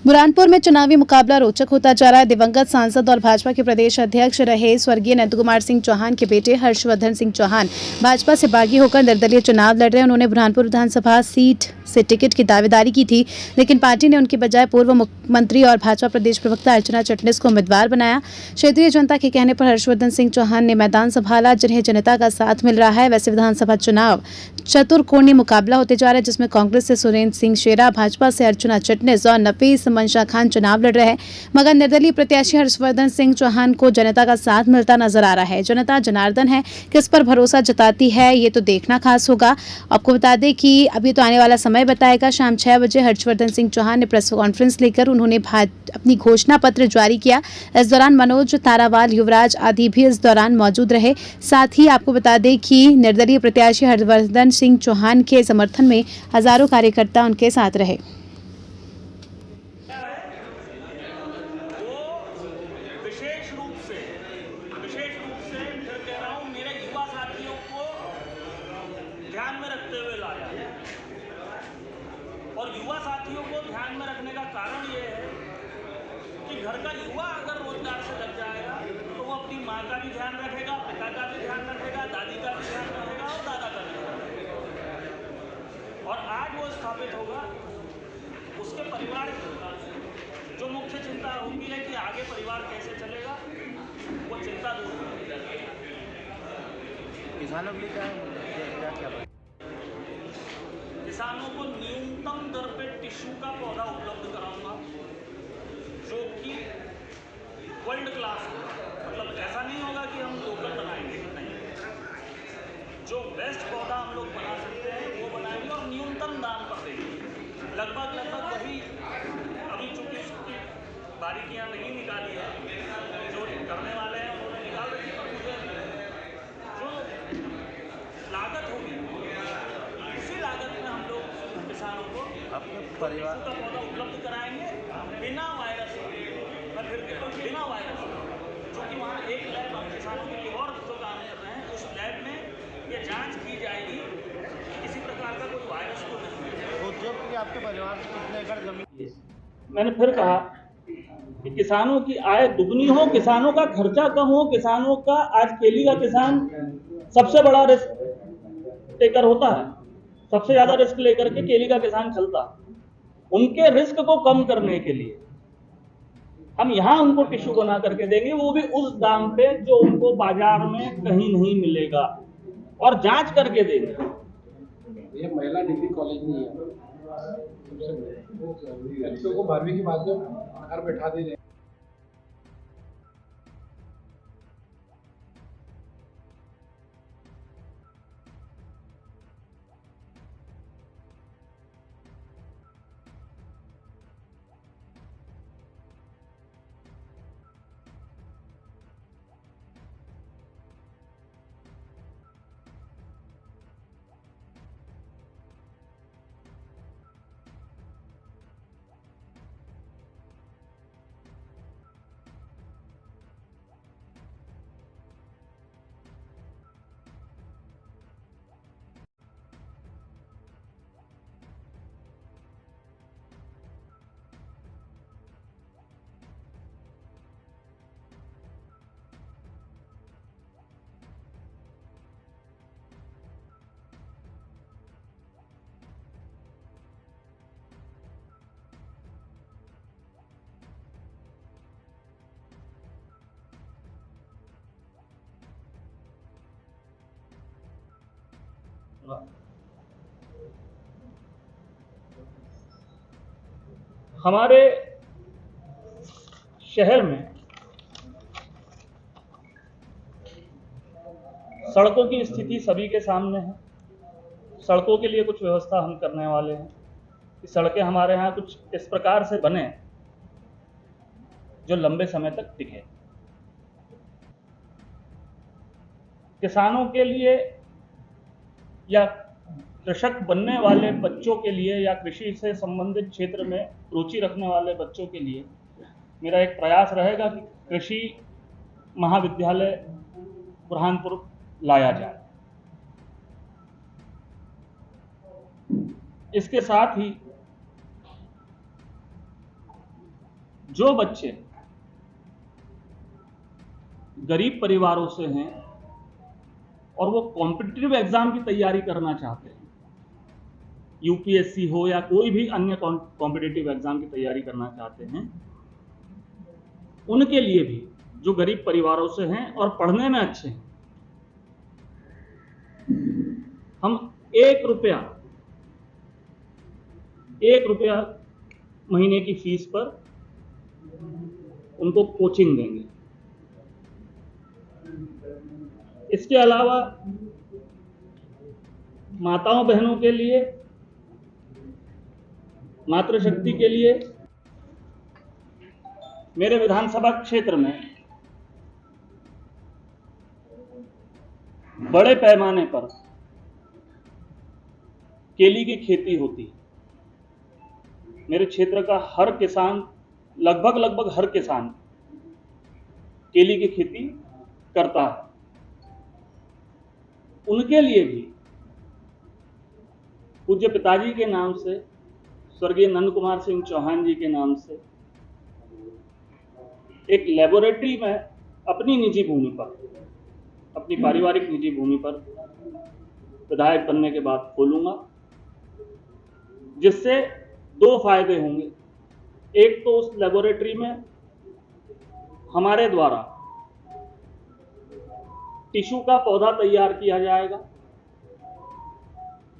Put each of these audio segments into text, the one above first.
बुरहानपुर में चुनावी मुकाबला रोचक होता जा रहा है। दिवंगत सांसद और भाजपा के प्रदेश अध्यक्ष रहे स्वर्गीय नंद कुमार सिंह चौहान के बेटे हर्षवर्धन सिंह चौहान भाजपा से बागी होकर निर्दलीय चुनाव लड़ रहे हैं। उन्होंने बुरहानपुर विधानसभा सीट से टिकट की दावेदारी की थी, लेकिन पार्टी ने उनकी बजाय पूर्व मुख्यमंत्री और भाजपा प्रदेश प्रवक्ता अर्चना चिटनिस को उम्मीदवार बनाया। क्षेत्रीय जनता के कहने पर हर्षवर्धन सिंह चौहान ने मैदान संभाला, जिन्हें जनता का साथ मिल रहा है। वैसे विधानसभा चुनाव चतुर्कोणीय मुकाबला होते जा रहा है, जिसमें कांग्रेस से सुरेंद्र सिंह शेरा, भाजपा से अर्चना चिटनिस और नफीस मंशा खान चुनाव लड़ रहे हैं। मगर निर्दलीय प्रत्याशी हर्षवर्धन सिंह चौहान को जनता का साथ मिलता नजर आ रहा है। जनता जनार्दन है, किस पर भरोसा जताती है ये तो देखना खास होगा। आपको बता दें कि अभी तो आने वाला समय बताएगा। शाम 6 बजे हर्षवर्धन सिंह चौहान ने प्रेस कॉन्फ्रेंस लेकर उन्होंने अपनी घोषणा पत्र जारी किया। इस दौरान मनोज तारावाल, युवराज आदि भी इस दौरान मौजूद रहे। साथ ही आपको बता दें कि निर्दलीय प्रत्याशी हर्षवर्धन सिंह चौहान के समर्थन में हजारों कार्यकर्ता उनके साथ रहे। विशेष रूप से फिर कह रहा हूं, मेरे युवा साथियों को ध्यान में रखते हुए लाया है। और युवा साथियों को ध्यान में रखने का कारण ये है कि घर का युवा अगर रोजगार से लग जाएगा तो वो अपनी माँ का भी ध्यान रखेगा, पिता का भी ध्यान रखेगा, दादी का भी ध्यान रखेगा और दादा का भी ध्यान रखेगा। और आज वो स्थापित होगा, उसके परिवार की जो मुख्य चिंता होती है कि आगे परिवार कैसे चलेगा, वो चिंता दूर होगी। किसानों के लिए क्या किसानों को न्यूनतम दर पे टिश्यू का पौधा उपलब्ध कराऊंगा, जो कि वर्ल्ड क्लास हो। मतलब ऐसा नहीं होगा कि हम लोकल बनाएंगे, नहीं, जो बेस्ट पौधा हम लोग बना सकते हैं वो बनाएंगे और न्यूनतम दाम पर देंगे। लगभग वही, अभी चूंकि उसकी बारीकियां नहीं निकाली है, जो करने वाले हैं उन्होंने निकाल रखी, पर मुझे जो लागत होगी उसी लागत में हम लोग किसानों को अपने परिवार का पौधा उपलब्ध कराएंगे बिना वायरस बिना वायरस, जो कि वहाँ एक लैब हम किसानों के लिए और जो काम कर रहे हैं, उस लैब में ये जांच की जाएगी किसी प्रकार का कोई वायरस तो नहीं है। उद्योग के आपके परिवार से कितने एकड़ जमीन? मैंने फिर कहा कि किसानों की आय दुगनी हो, किसानों का खर्चा कम हो, किसानों का, आज केली का किसान सबसे बड़ा रिस्क टेकर होता है, सबसे ज्यादा रिस्क लेकर के केली का किसान चलता। उनके रिस्क को कम करने के लिए हम यहां उनको टिश्यू बना करके देंगे, वो भी उस दाम पे जो उनको बाजार में कहीं नहीं मिलेगा, और जांच करके देंगे। ये महिला डिग्री कॉलेज नहीं है, लड़कियों को 12वीं के बाद में घर बैठा दे रहे हैं। हमारे शहर में सड़कों की स्थिति सभी के सामने है। सड़कों के लिए कुछ व्यवस्था हम करने वाले हैं कि सड़कें हमारे यहाँ कुछ इस प्रकार से बने जो लंबे समय तक टिके। किसानों के लिए या कृषक बनने वाले बच्चों के लिए या कृषि से संबंधित क्षेत्र में रुचि रखने वाले बच्चों के लिए मेरा एक प्रयास रहेगा कि कृषि महाविद्यालय बुरहानपुर लाया जाए। इसके साथ ही जो बच्चे गरीब परिवारों से हैं और वो कॉम्पिटिटिव एग्जाम की तैयारी करना चाहते हैं, यूपीएससी हो या कोई भी अन्य कॉम्पिटिटिव एग्जाम की तैयारी करना चाहते हैं, उनके लिए भी, जो गरीब परिवारों से हैं और पढ़ने में अच्छे हैं, हम 1 रुपया महीने की फीस पर उनको कोचिंग देंगे। इसके अलावा माताओं बहनों के लिए, मातृशक्ति के लिए मेरे विधानसभा क्षेत्र में बड़े पैमाने पर केली की खेती होती है। मेरे क्षेत्र का हर किसान, लगभग हर किसान केली की खेती करता है। उनके लिए भी पूज्य पिताजी के नाम से, स्वर्गीय नंद कुमार सिंह चौहान जी के नाम से एक लेबोरेटरी में अपनी निजी भूमि पर, अपनी पारिवारिक निजी भूमि पर विधायक बनने के बाद खोलूंगा, जिससे 2 फायदे होंगे। एक तो उस लेबोरेटरी में हमारे द्वारा टिश्यू का पौधा तैयार किया जाएगा,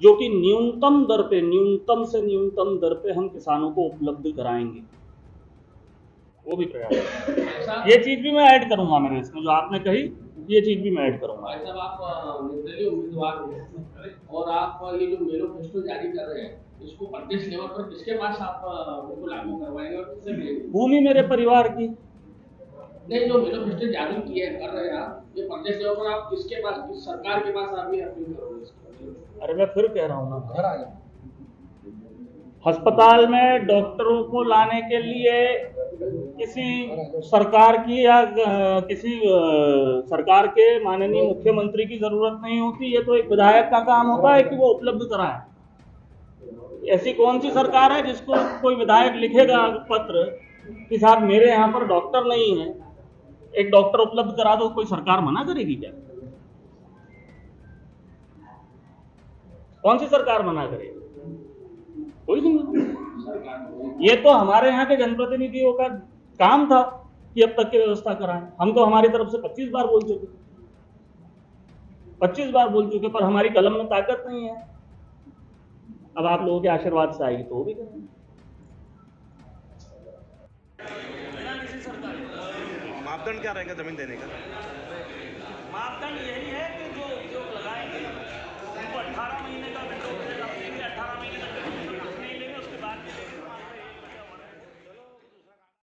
जो कि न्यूनतम से न्यूनतम दर पे हम किसानों को उपलब्ध कराएंगे। वो भी प्रयास है। ये चीज भी मैं ऐड करूंगा मेरे इसमें, जो आपने कही, ये चीज भी मैं ऐड करूंगा। भाई साहब, आप निर्दलीय उम्मीदवार हैं और आप ये जो मैनिफेस्टो जारी कर रहे हैं, इसको प्रदेश लेवल पर किसके पास आप उनको लागू करवाएंगे और किससे मिलेंगे? भूमि मेरे परिवार की। नहीं, जो मैनिफेस्टो जारी किए कर रहे हैं आप, ये प्रदेश लेवल पर आप किसके पास, किस सरकार के पास आप ये अपील करोगे इसको? अरे मैं फिर कह रहा हूँ ना, घर आ जाओ। अस्पताल में डॉक्टरों को लाने के लिए किसी सरकार की या किसी सरकार के माननीय मुख्यमंत्री की जरूरत नहीं होती। ये तो एक विधायक का काम होता है कि वो उपलब्ध कराए। ऐसी कौन सी सरकार है जिसको कोई विधायक लिखेगा पत्र कि साहब मेरे यहाँ पर डॉक्टर नहीं है, एक डॉक्टर उपलब्ध करा दो, कोई सरकार मना करेगी क्या? कौन सी सरकार मना करेगी? कोई नहीं। ये तो हमारे यहाँ के जनप्रतिनिधियों का काम था कि अब तक की व्यवस्था कराएं। हम तो हमारी तरफ से 25 बार बोल चुके, 25 बार बोल चुके, पर हमारी कलम में ताकत नहीं है। अब आप लोगों के आशीर्वाद से आएगी तो वो भी करेंगे। मापदंड क्या रहेगा जमीन देने का? मापदंड यही है